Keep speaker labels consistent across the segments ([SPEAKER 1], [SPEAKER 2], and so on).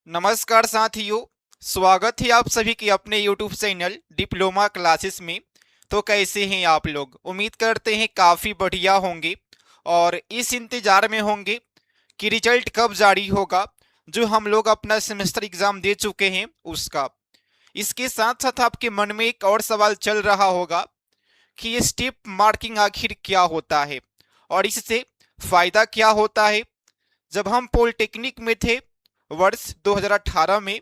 [SPEAKER 1] नमस्कार साथियों। स्वागत है आप सभी के अपने YouTube चैनल डिप्लोमा क्लासेस में। तो कैसे हैं आप लोग? उम्मीद करते हैं काफ़ी बढ़िया होंगे और इस इंतज़ार में होंगे कि रिजल्ट कब जारी होगा, जो हम लोग अपना सेमेस्टर एग्ज़ाम दे चुके हैं उसका। इसके साथ साथ आपके मन में एक और सवाल चल रहा होगा कि ये स्टेप मार्किंग आखिर क्या होता है और इससे फ़ायदा क्या होता है। जब हम पॉलिटेक्निक में थे वर्ष 2018 में,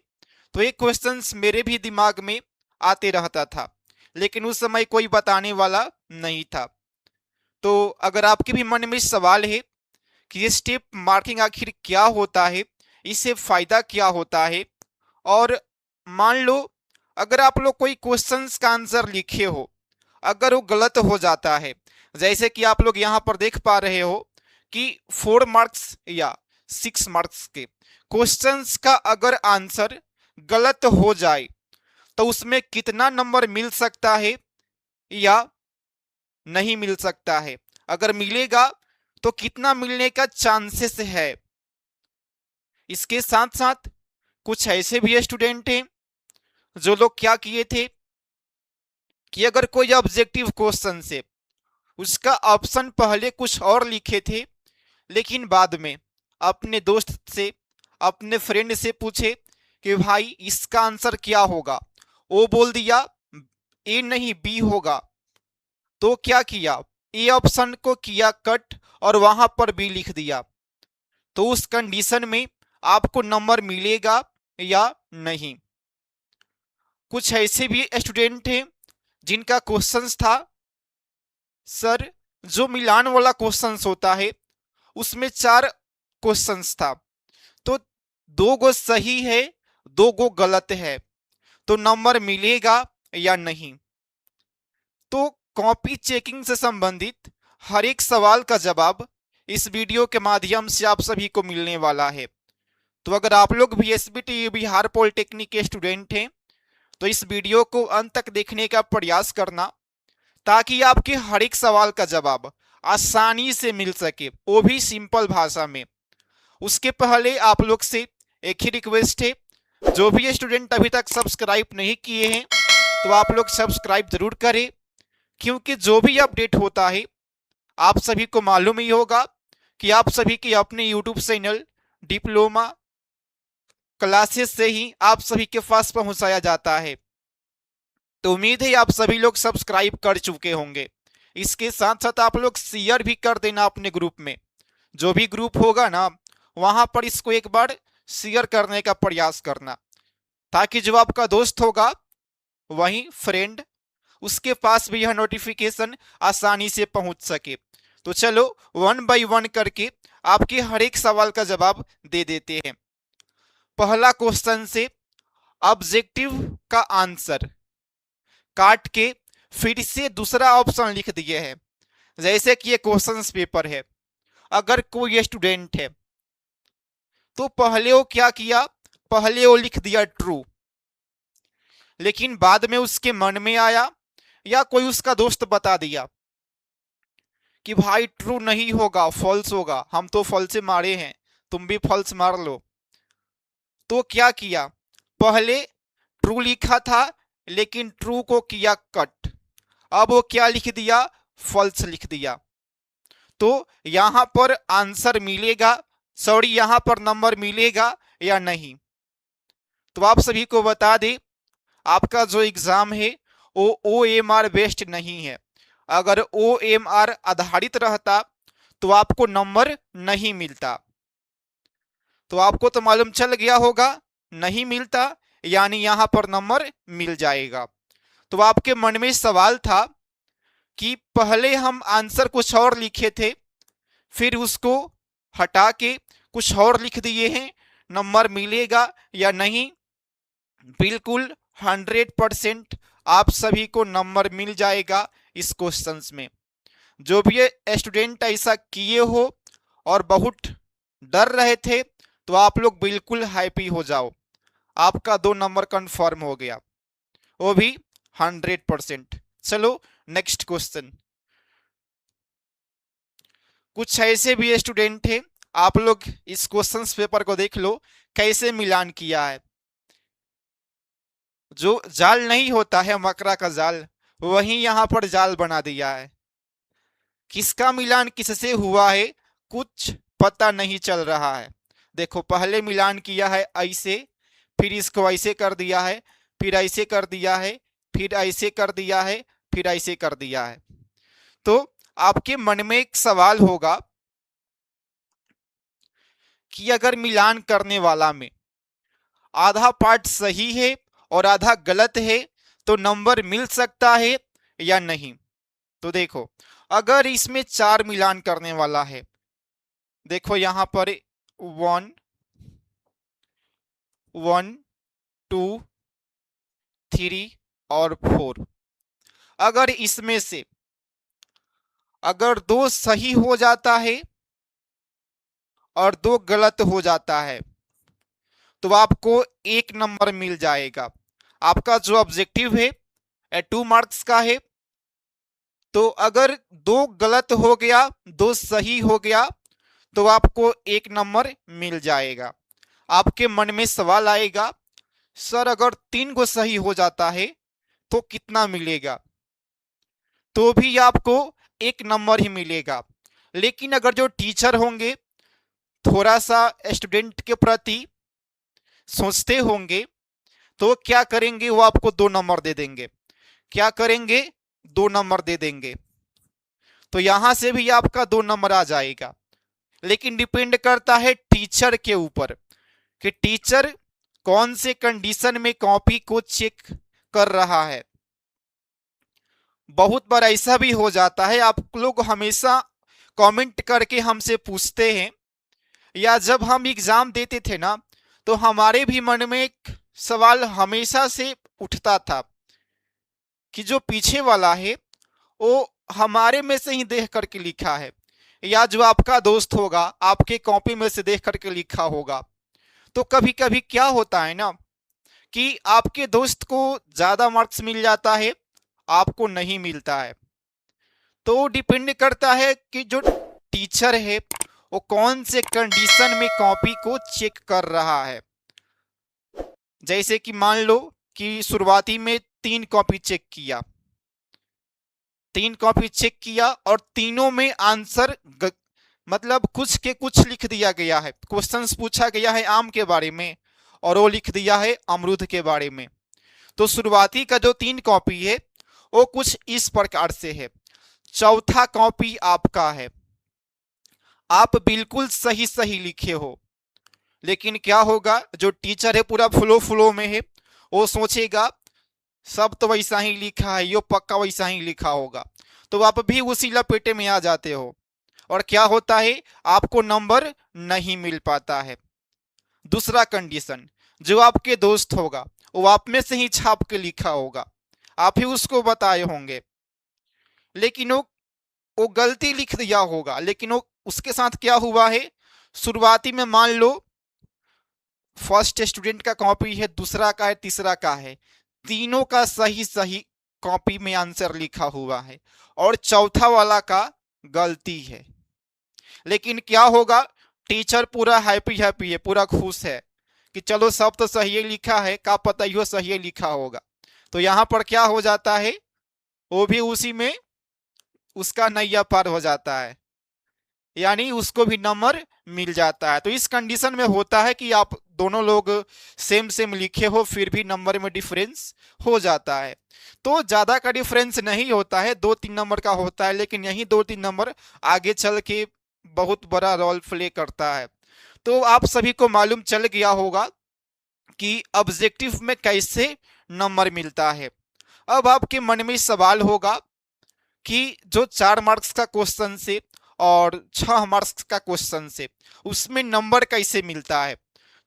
[SPEAKER 1] तो ये क्वेश्चंस मेरे भी दिमाग में आते रहता था, लेकिन उस समय कोई बताने वाला नहीं था। तो अगर आपके भी मन में सवाल है कि ये स्टेप मार्किंग आखिर क्या होता है, इससे फायदा क्या होता है, और मान लो अगर आप लोग कोई क्वेश्चंस का आंसर लिखे हो, अगर वो गलत हो जाता है, जैसे कि आप लोग यहाँ पर देख पा रहे हो कि 4 मार्क्स या 6 मार्क्स के क्वेश्चंस का अगर आंसर गलत हो जाए तो उसमें कितना नंबर मिल सकता है या नहीं मिल सकता है, अगर मिलेगा तो कितना मिलने का चांसेस है। इसके साथ साथ कुछ ऐसे भी स्टूडेंट हैं जो लोग क्या किए थे कि अगर कोई ऑब्जेक्टिव क्वेश्चन से उसका ऑप्शन पहले कुछ और लिखे थे, लेकिन बाद में अपने दोस्त से, अपने फ्रेंड से पूछे कि भाई इसका आंसर क्या होगा, वो बोल दिया ए नहीं बी होगा। तो क्या किया, ए ऑप्शन को किया कट और वहां पर बी लिख दिया। तो उस कंडीशन में आपको नंबर मिलेगा या नहीं। कुछ ऐसे भी स्टूडेंट हैं जिनका क्वेश्चंस था सर, जो मिलान वाला क्वेश्चंस होता है उसमें 4 क्वेश्चंस था, तो 2 गो सही है, 2 गो गलत है, तो नंबर मिलेगा या नहीं। तो कॉपी चेकिंग से संबंधित हर एक सवाल का जवाब इस वीडियो के माध्यम से आप सभी को मिलने वाला है। तो अगर आप लोग भी एसबीटी बिहार पॉलिटेक्निक के स्टूडेंट हैं तो इस वीडियो को अंत तक देखने का प्रयास करना, ताकि आपके हर एक सवाल का जवाब आसानी से मिल सके, वो भी सिंपल भाषा में। उसके पहले आप लोग से एक ही रिक्वेस्ट है, जो भी स्टूडेंट अभी तक सब्सक्राइब नहीं किए हैं तो आप लोग सब्सक्राइब जरूर करें, क्योंकि जो भी अपडेट होता है आप सभी को मालूम ही होगा कि आप सभी के अपने यूट्यूब चैनल डिप्लोमा क्लासेस से ही आप सभी के पास पहुंचाया जाता है। तो उम्मीद है आप सभी लोग सब्सक्राइब कर चुके होंगे। इसके साथ साथ आप लोग शेयर भी कर देना अपने ग्रुप में, जो भी ग्रुप होगा ना वहां पर इसको एक बार शेयर करने का प्रयास करना, ताकि जो आपका दोस्त होगा वही फ्रेंड, उसके पास भी यह नोटिफिकेशन आसानी से पहुंच सके। तो चलो 1 बाय 1 करके आपके हर एक सवाल का जवाब दे देते हैं। पहला क्वेश्चन से ऑब्जेक्टिव का आंसर काट के फिर से दूसरा ऑप्शन लिख दिए हैं। जैसे कि ये क्वेश्चन पेपर है, अगर कोई स्टूडेंट है तो पहले वो क्या किया, पहले वो लिख दिया ट्रू, लेकिन बाद में उसके मन में आया या कोई उसका दोस्त बता दिया कि भाई ट्रू नहीं होगा, फॉल्स होगा, हम तो फॉल्स मारे हैं, तुम भी फॉल्स मार लो। तो क्या किया, पहले ट्रू लिखा था लेकिन ट्रू को किया कट, अब वो क्या लिख दिया, फॉल्स लिख दिया। तो यहां पर आंसर मिलेगा, सॉरी यहां पर नंबर मिलेगा या नहीं। तो आप सभी को बता दें, आपका जो एग्जाम है वो OMR बेस्ड नहीं है। अगर OMR आधारित रहता तो आपको नंबर नहीं मिलता। तो आपको तो मालूम चल गया होगा, नहीं मिलता यानी यहां पर नंबर मिल जाएगा। तो आपके मन में सवाल था कि पहले हम आंसर कुछ और लिखे थे, फिर उसको हटा के कुछ और लिख दिए हैं, नंबर मिलेगा या नहीं। बिल्कुल 100% आप सभी को नंबर मिल जाएगा इस क्वेश्चंस में। जो भी स्टूडेंट ऐसा किए हो और बहुत डर रहे थे, तो आप लोग बिल्कुल हैप्पी हो जाओ, आपका 2 नंबर कंफर्म हो गया, वो भी 100%। चलो नेक्स्ट क्वेश्चन। कुछ ऐसे भी स्टूडेंट हैं, आप लोग इस क्वेश्चन पेपर को देख लो कैसे मिलान किया है। जो जाल नहीं होता है मकरा का जाल, वही यहाँ पर जाल बना दिया है। किसका मिलान किससे हुआ है कुछ पता नहीं चल रहा है। देखो पहले मिलान किया है ऐसे, फिर इसको ऐसे कर दिया है, फिर ऐसे कर दिया है, फिर ऐसे कर दिया है, फिर ऐसे कर दिया है। तो आपके मन में एक सवाल होगा कि अगर मिलान करने वाला में आधा पार्ट सही है और आधा गलत है तो नंबर मिल सकता है या नहीं। तो देखो अगर इसमें 4 मिलान करने वाला है, देखो यहां पर 1 1 2 3 और 4, अगर इसमें से अगर 2 सही हो जाता है और 2 गलत हो जाता है तो आपको 1 नंबर मिल जाएगा। आपका जो ऑब्जेक्टिव है 2 मार्क्स का है। तो अगर 2 गलत हो गया 2 सही हो गया तो आपको 1 नंबर मिल जाएगा। आपके मन में सवाल आएगा सर अगर 3 को सही हो जाता है तो कितना मिलेगा, तो भी आपको 1 नंबर ही मिलेगा। लेकिन अगर जो टीचर होंगे थोड़ा सा स्टूडेंट के प्रति सोचते होंगे तो क्या करेंगे, वो आपको 2 नंबर दे देंगे। क्या करेंगे, 2 नंबर दे देंगे। तो यहां से भी आपका 2 नंबर आ जाएगा। लेकिन डिपेंड करता है टीचर के ऊपर कि टीचर कौन से कंडीशन में कॉपी को चेक कर रहा है। बहुत बार ऐसा भी हो जाता है, आप लोग हमेशा कमेंट करके हमसे पूछते हैं, या जब हम एग्जाम देते थे ना तो हमारे भी मन में एक सवाल हमेशा से उठता था कि जो पीछे वाला है वो हमारे में से ही देख करके लिखा है या जो आपका दोस्त होगा आपके कॉपी में से देख करके लिखा होगा। तो कभी कभी क्या होता है ना कि आपके दोस्त को ज्यादा मार्क्स मिल जाता है, आपको नहीं मिलता है। तो डिपेंड करता है कि जो टीचर है वो कौन से कंडीशन में कॉपी को चेक कर रहा है। जैसे कि मान लो कि शुरुआती में 3 कॉपी चेक किया, 3 कॉपी चेक किया और तीनों में आंसर मतलब कुछ के कुछ लिख दिया गया है। क्वेश्चंस पूछा गया है आम के बारे में और वो लिख दिया है अमरूद के बारे में। तो शुरुआती का जो 3 कॉपी है वो कुछ इस प्रकार से है। चौथा कॉपी आपका है, आप बिल्कुल सही सही लिखे हो, लेकिन क्या होगा जो टीचर है पूरा फ्लो में है, वो सोचेगा सब तो वैसा ही लिखा है, यो पक्का वैसा ही लिखा होगा। तो आप भी उसी लपेटे में आ जाते हो और क्या होता है आपको नंबर नहीं मिल पाता है। दूसरा कंडीशन, जो आपके दोस्त होगा वो आप में से ही छाप के लिखा होगा, आप ही उसको बताए होंगे, लेकिन वो गलती लिख दिया होगा। लेकिन वो उसके साथ क्या हुआ है, शुरुआती में मान लो फर्स्ट स्टूडेंट का कॉपी है, दूसरा का है, तीसरा का है, तीनों का सही सही कॉपी में आंसर लिखा हुआ है और चौथा वाला का गलती है। लेकिन क्या होगा, टीचर पूरा हैप्पी हैप्पी है, पूरा खुश है कि चलो सब तो सही लिखा है, का पता ही हो सही लिखा होगा। तो यहां पर क्या हो जाता है, वो भी उसी में उसका नैया पार हो जाता है, यानी उसको भी नंबर मिल जाता है। तो इस कंडीशन में होता है कि आप दोनों लोग सेम सेम लिखे हो फिर भी नंबर में डिफरेंस हो जाता है। तो ज्यादा का डिफरेंस नहीं होता है, 2-3 नंबर का होता है, लेकिन यही 2-3 नंबर आगे चल के बहुत बड़ा रोल प्ले करता है। तो आप सभी को मालूम चल गया होगा कि ऑब्जेक्टिव में कैसे नंबर मिलता है। अब आपके मन में सवाल होगा कि जो 4 मार्क्स का क्वेश्चन से और 6 मार्क्स का क्वेश्चन से उसमें नंबर कैसे मिलता है।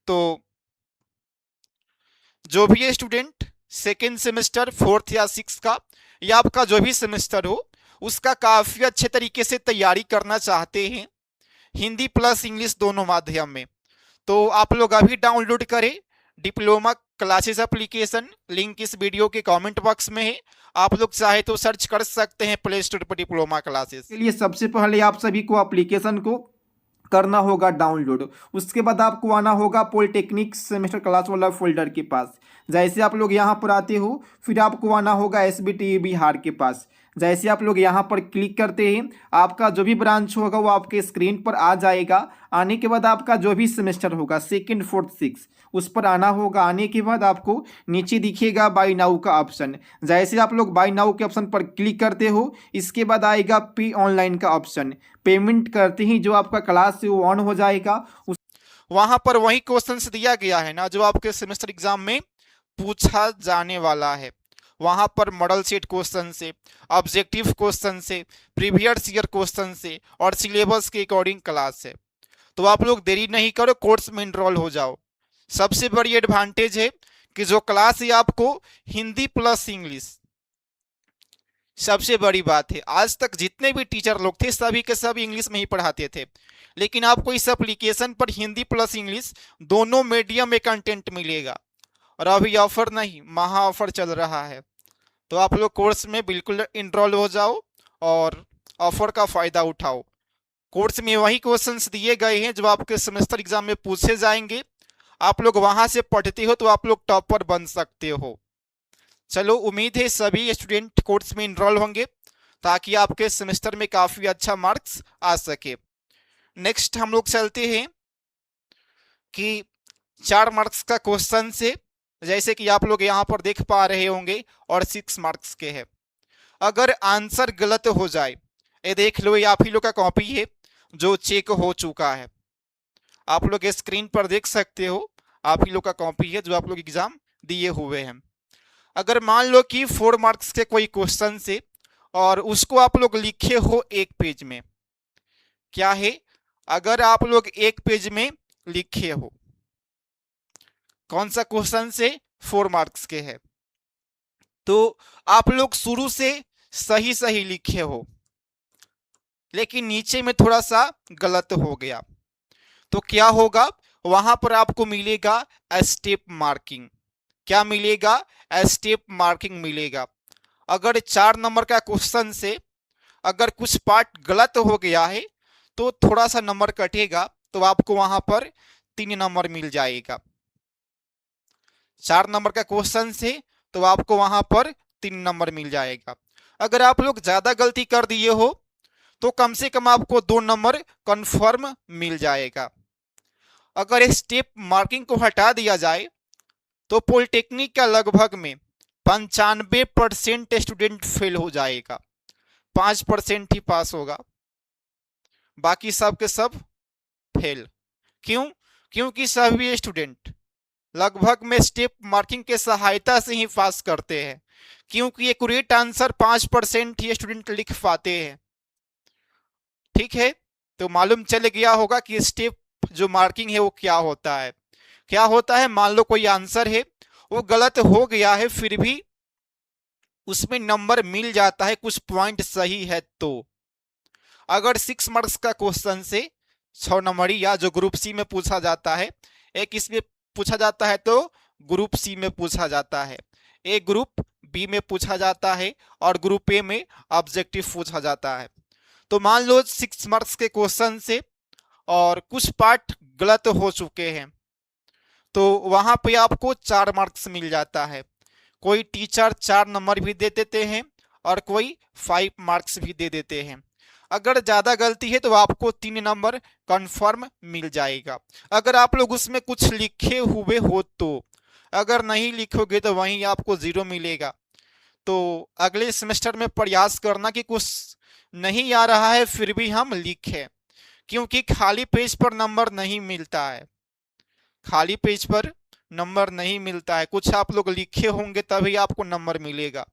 [SPEAKER 1] तो जो भी स्टूडेंट सेकेंड सेमेस्टर 4th या 6th का या आपका जो भी सेमेस्टर हो उसका काफी अच्छे तरीके से तैयारी करना चाहते हैं हिंदी प्लस इंग्लिश दोनों माध्यम में, तो आप लोग अभी डाउनलोड करें डिप्लोमा क्लासेस एप्लीकेशन। लिंक इस वीडियो के कमेंट बॉक्स में है, आप लोग चाहे तो सर्च कर सकते हैं प्ले स्टोर पर डिप्लोमा क्लासेस के लिए। सबसे पहले आप सभी को एप्लीकेशन को
[SPEAKER 2] करना होगा डाउनलोड। उसके बाद आपको आना होगा पॉलिटेक्निक सेमेस्टर क्लास वाला फोल्डर के पास। जैसे आप लोग यहाँ पर आते हो फिर आपको आना होगा SBT बिहार के पास। जैसे आप लोग यहाँ पर क्लिक करते हैं आपका जो भी ब्रांच होगा वो आपके स्क्रीन पर आ जाएगा। आने के बाद आपका जो भी सेमेस्टर होगा सेकंड फोर्थ सिक्स उस पर आना होगा। आने के बाद आपको नीचे दिखेगा बाय नाउ का ऑप्शन। जैसे आप लोग बाय नाउ के ऑप्शन पर क्लिक करते हो इसके बाद आएगा पे ऑनलाइन का ऑप्शन। पेमेंट करते ही जो आपका क्लास है वो ऑन हो जाएगा।
[SPEAKER 1] वहां पर वही क्वेश्चंस दिया गया है ना जो आपके सेमेस्टर एग्जाम में पूछा जाने वाला है। वहां पर मॉडल सेट क्वेश्चन से, ऑब्जेक्टिव क्वेश्चन से, प्रीवियस ईयर क्वेश्चन से और सिलेबस के अकॉर्डिंग क्लास है। तो आप लोग देरी नहीं करो, कोर्स में इनरोल हो जाओ। सबसे बड़ी एडवांटेज है कि जो क्लास है आपको हिंदी प्लस इंग्लिश, सबसे बड़ी बात है। आज तक जितने भी टीचर लोग थे सभी के सब इंग्लिश में ही पढ़ाते थे, लेकिन आपको इस एप्लीकेशन पर हिंदी प्लस इंग्लिश दोनों मीडियम में कंटेंट मिलेगा। और अभी ऑफर नहीं, महा ऑफर चल रहा है। तो आप लोग कोर्स में बिल्कुल इनरोल हो जाओ और ऑफर का फ़ायदा उठाओ। कोर्स में वही क्वेश्चंस दिए गए हैं जो आपके सेमेस्टर एग्जाम में पूछे जाएंगे। आप लोग वहां से पढ़ते हो तो आप लोग टॉपर बन सकते हो। चलो, उम्मीद है सभी स्टूडेंट कोर्स में इनरोल होंगे ताकि आपके सेमेस्टर में काफ़ी अच्छा मार्क्स आ सके। नेक्स्ट हम लोग चलते हैं कि 4 मार्क्स का क्वेश्चन से, जैसे कि आप लोग यहाँ पर देख पा रहे होंगे, और 6 मार्क्स के हैं। अगर आंसर गलत हो जाए, ये देख लो, ये आप ही लोग का कॉपी है जो चेक हो चुका है। आप लोग स्क्रीन पर देख सकते हो, आप ही लोग का कॉपी है जो आप लोग एग्जाम दिए हुए हैं। अगर मान लो कि 4 मार्क्स के कोई क्वेश्चन से और उसको आप लोग लिखे हो एक पेज में, क्या है, अगर आप लोग एक पेज में लिखे हो, कौन सा क्वेश्चन से 4 मार्क्स के है, तो आप लोग शुरू से सही सही लिखे हो लेकिन नीचे में थोड़ा सा गलत हो गया, तो क्या होगा, वहां पर आपको मिलेगा स्टेप मार्किंग। क्या मिलेगा? स्टेप मार्किंग मिलेगा। अगर 4 नंबर का क्वेश्चन से अगर कुछ पार्ट गलत हो गया है तो थोड़ा सा नंबर कटेगा, तो आपको वहां पर 3 नंबर मिल जाएगा। 4 नंबर का क्वेश्चन से तो आपको वहां पर 3 नंबर मिल जाएगा। अगर आप लोग ज्यादा गलती कर दिए हो तो कम से कम आपको 2 नंबर कंफर्म मिल जाएगा। अगर स्टेप मार्किंग को हटा दिया जाए तो पॉलिटेक्निक का लगभग में 95% स्टूडेंट फेल हो जाएगा, 5% ही पास होगा, बाकी सब के सब फेल। क्यों? क्योंकि सभी स्टूडेंट लगभग में स्टेप मार्किंग के सहायता से ही पास करते हैं, क्योंकि एक्यूरेट आंसर 5% ही स्टूडेंट लिख पाते हैं। ठीक है, तो मालूम चल गया होगा कि स्टेप जो मार्किंग है वो क्या होता है। क्या होता है, मान लो कोई आंसर है वो गलत हो गया है फिर भी उसमें नंबर मिल जाता है, कुछ पॉइंट सही है। तो अगर 6 मार्क्स का क्वेश्चन से 6 नंबरी या जो ग्रुप सी में पूछा जाता है, एक इसमें पूछा जाता है तो ग्रुप सी में पूछा जाता है, एक ग्रुप बी में पूछा जाता है और ग्रुप ए में ऑब्जेक्टिव पूछा जाता है। तो मान लो 6 मार्क्स के क्वेश्चन से और कुछ पार्ट गलत हो चुके हैं तो वहां पे आपको 4 मार्क्स मिल जाता है। कोई टीचर 4 नंबर भी दे देते हैं और कोई 5 मार्क्स भी दे देते हैं। अगर ज़्यादा गलती है तो आपको 3 नंबर कंफर्म मिल जाएगा। अगर आप लोग उसमें कुछ लिखे हुए हो तो, अगर नहीं लिखोगे तो वहीं आपको 0 मिलेगा। तो अगले सेमेस्टर में प्रयास करना कि कुछ नहीं आ रहा है फिर भी हम लिखें, क्योंकि खाली पेज पर नंबर नहीं मिलता है। खाली पेज पर नंबर नहीं मिलता है, कुछ आप लोग लिखे होंगे तभी आपको नंबर मिलेगा।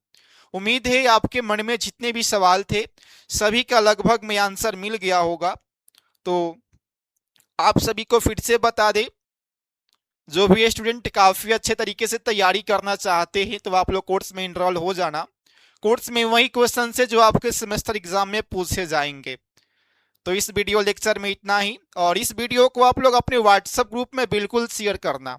[SPEAKER 1] उम्मीद है आपके मन में जितने भी सवाल थे सभी का लगभग में आंसर मिल गया होगा। तो आप सभी को फिर से बता दें, जो भी स्टूडेंट काफ़ी अच्छे तरीके से तैयारी करना चाहते हैं तो आप लोग कोर्स में इनरोल हो जाना। कोर्स में वही क्वेश्चन से जो आपके सेमेस्टर एग्जाम में पूछे जाएंगे। तो इस वीडियो लेक्चर में इतना ही, और इस वीडियो को आप लोग अपने व्हाट्सएप ग्रुप में बिल्कुल शेयर करना,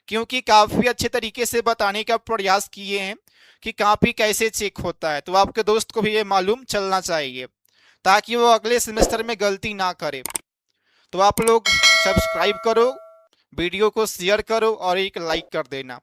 [SPEAKER 1] क्योंकि काफ़ी अच्छे तरीके से बताने का प्रयास किए हैं कि कॉपी कैसे चेक होता है। तो आपके दोस्त को भी ये मालूम चलना चाहिए ताकि वो अगले सेमेस्टर में गलती ना करे। तो आप लोग सब्सक्राइब करो, वीडियो को शेयर करो और एक लाइक कर देना।